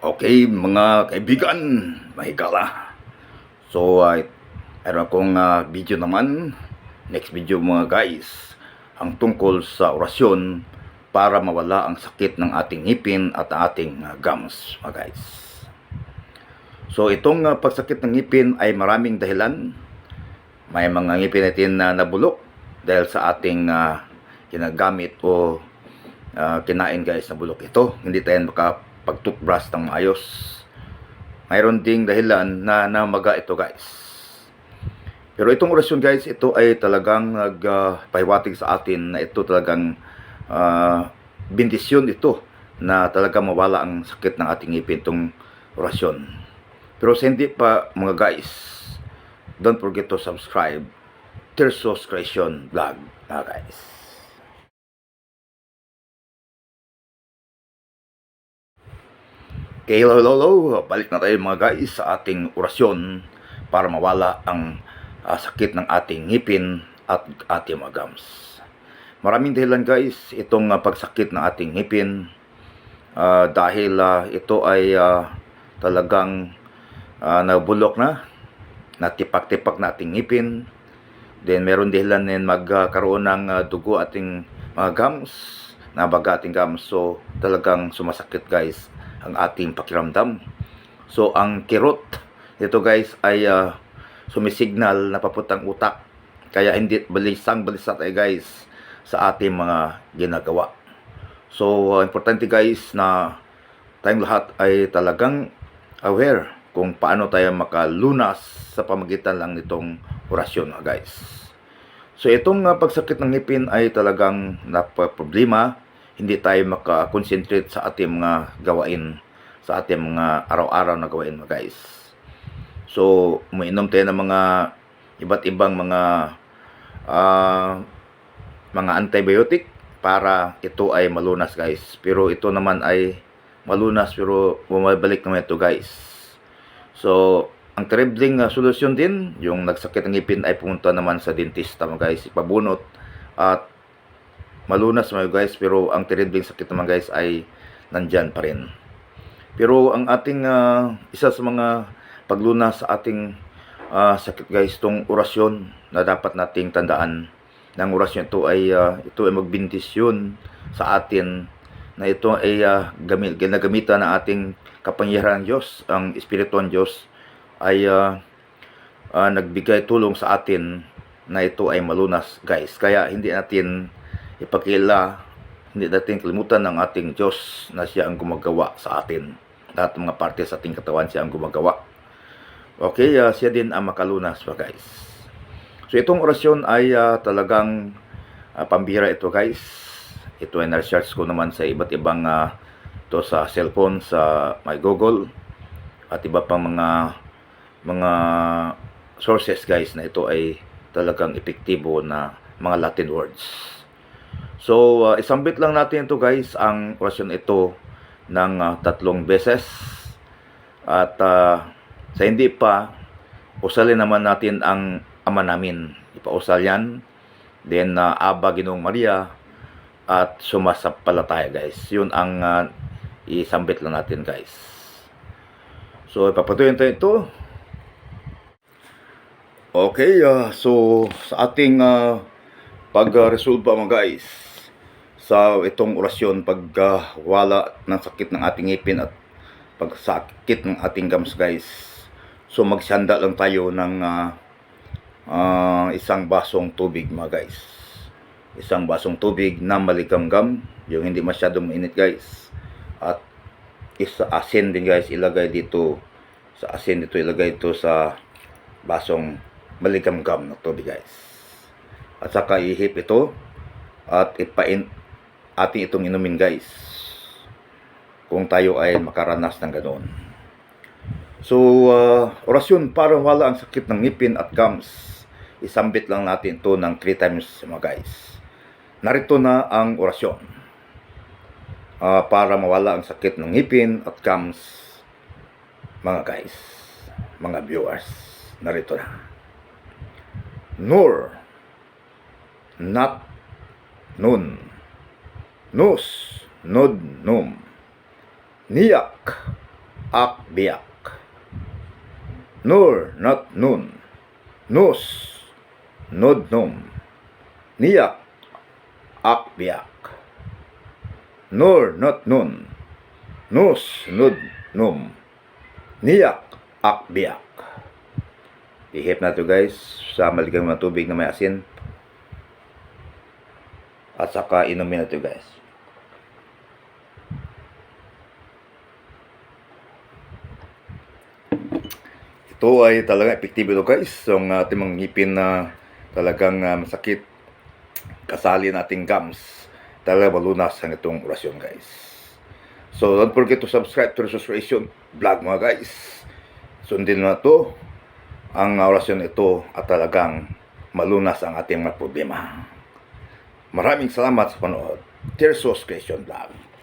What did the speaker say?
Okay, mga kaibigan, mahigala. So, meron akong video naman. Next video mga guys, ang tungkol sa orasyon para mawala ang sakit ng ating ngipin at ating gums, mga guys. So, itong pagsakit ng ngipin ay maraming dahilan. May mga ngipin natin na nabulok dahil sa ating ginagamit o kinain guys na bulok ito. Hindi tayo makapag-toothbrush ng maayos. Mayroon ding dahilan na namaga ito guys. Pero itong orasyon guys, ito ay talagang nagpahiwatig sa atin na ito talagang bendisyon ito na talagang mawala ang sakit ng ating ngipin itong orasyon. Pero sa hindi pa mga guys, don't forget to subscribe Tersos Creation Vlog mga guys. Okay, hello. Balik na tayo mga guys sa ating orasyon para mawala ang sakit ng ating ngipin at ating mga gums. Maraming dahilan guys itong pagsakit ng ating ngipin dahil ito ay talagang nabulok na, natipak-tipak na ating ngipin. Then meron dahilan din magkaroon ng dugo ating mga gums, nabaga ating gums. So talagang sumasakit guys ang ating pakiramdam. So ang kirot ito guys ay sumisignal na papuntang utak, kaya hindi balisang-balisa tayo guys sa ating mga ginagawa. So importante guys na tayong lahat ay talagang aware kung paano tayo makalunas sa pamagitan lang nitong orasyon guys. So itong pagsakit ng ngipin ay talagang napaproblema. Hindi tayo makakonsentrate sa ating mga gawain, sa ating mga araw-araw na gawain mga guys. So umiinom tayo ng mga iba't ibang mga antibiotic para ito ay malunas guys. Pero ito naman ay malunas pero bumabalik naman ito guys. So ang terribling solusyon din, yung nagsakit ng ngipin ay pumunta naman sa dentista mga guys, ipabunot at malunas mga guys. Pero ang terribling sakit naman guys ay nandyan pa rin. Pero ang ating isa sa mga paglunas sa ating sakit guys, itong orasyon na dapat nating tandaan ng orasyon ito ay magbindisyon sa atin, na ito ay ginagamitan ng ating kapangyarihan Diyos. Ang Espiritu ng Diyos ay nagbigay tulong sa atin na ito ay malunas guys. Kaya hindi natin hindi natin kalimutan ng ating Diyos na siya ang gumagawa sa atin. Lahat ng mga parte sa ating katawan siya ang gumagawa. Okay, siya din ang makalunas pa guys. So itong orasyon ay talagang pambira ito guys. Ito ay na-research ko naman sa iba't ibang ito sa cellphone, sa my Google at iba pang mga sources guys, na ito ay talagang epektibo na mga Latin words. So isambit lang natin ito guys, ang orasyon ito ng 3 beses. At sa hindi pa, usalin naman natin ang Ama namin. Ipausal yan. Then Aba Ginoong Maria at sumasampalataya guys. Yun ang isambit lang natin guys. So ipapatuloy tayo ito. Okay, so sa ating pag-resolve mga guys sa itong orasyon, pagwala ng sakit ng ating ngipin at pagsakit ng ating gums guys. So magsanda lang tayo ng isang basong tubig mga guys. Isang basong tubig na maligamgam, yung hindi masyadong mainit guys. At asin din guys, ilagay dito sa asin dito, ilagay ito sa basong maligamgam na tubig guys. At saka ihip ito at ating itong inumin guys, kung tayo ay makaranas ng ganoon. So orasyon para wala ang sakit ng ngipin at gums, isambit lang natin ito ng 3 times mga guys. Narito na ang orasyon para mawala ang sakit ng ngipin at gums mga guys, mga viewers. Narito na. Nur, Nat, Nun, Nus, Nod, Num, Niyak, ak, biyak. Nur, not nun. Nus, nod, num. Niyak, ak, biyak. Nur, not nun. Nus, nud, num. Niyak, ak, biyak. Ihip na to guys sa maligang mga tubig na may asin. At saka inumin na to guys. Ito ay talaga epektibo ito guys. So ang ating mga ngipin na talagang masakit, kasali nating gums, talaga malunas ang itong orasyon guys. So don't forget to subscribe to the Restoration Vlog mga guys. Sundin na to ang orasyon ito at talagang malunas ang ating mga problema. Maraming salamat sa panood. Tirsos Creation Vlog.